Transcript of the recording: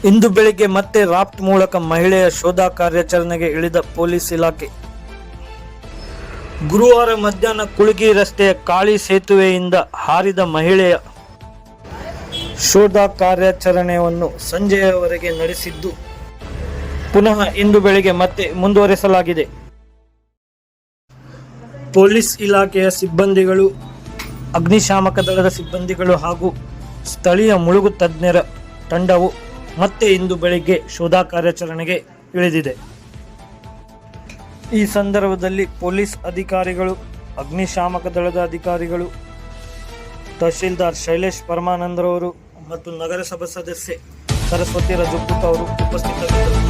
ಇಂದು ಬೆಳಿಗ್ಗೆ ಮತ್ತೆ ರಾಫ್ಟ್ ಮೂಲಕ ಮಹಿಳೆಯ ಶೋಧ ಕಾರ್ಯಾಚರಣೆಗೆ ಇಳಿದ ಪೊಲೀಸ್ ಇಲಾಖೆ. ಗುರುವಾರ ಮಧ್ಯಾಹ್ನ ಕುಳಗಿ ರಸ್ತೆಯ ಕಾಳಿ ಸೇತುವೆಯಿಂದ ಹಾರಿದ ಮಹಿಳೆಯ ಶೋಧ ಕಾರ್ಯಾಚರಣೆಯನ್ನು ಸಂಜೆಯವರೆಗೆ ನಡೆಸಿದ್ದು, ಪುನಃ ಇಂದು ಬೆಳಿಗ್ಗೆ ಮತ್ತೆ ಮುಂದುವರೆಸಲಾಗಿದೆ. ಪೊಲೀಸ್ ಇಲಾಖೆಯ ಸಿಬ್ಬಂದಿಗಳು, ಅಗ್ನಿಶಾಮಕ ದಳದ ಸಿಬ್ಬಂದಿಗಳು ಹಾಗೂ ಸ್ಥಳೀಯ ಮುಳುಗು ತಜ್ಞರ ತಂಡವು ಮತ್ತೆ ಇಂದು ಬೆಳಿಗ್ಗೆ ಶೋಧ ಕಾರ್ಯಾಚರಣೆಗೆ ಇಳಿದಿದೆ. ಈ ಸಂದರ್ಭದಲ್ಲಿ ಪೊಲೀಸ್ ಅಧಿಕಾರಿಗಳು, ಅಗ್ನಿಶಾಮಕ ದಳದ ಅಧಿಕಾರಿಗಳು, ತಹಶೀಲ್ದಾರ್ ಶೈಲೇಶ್ ಪರಮಾನಂದರವರು ಮತ್ತು ನಗರಸಭಾ ಸದಸ್ಯೆ ಸರಸ್ವತಿ ರಜಪೂತ್ ಅವರು ಉಪಸ್ಥಿತರಿದ್ದರು.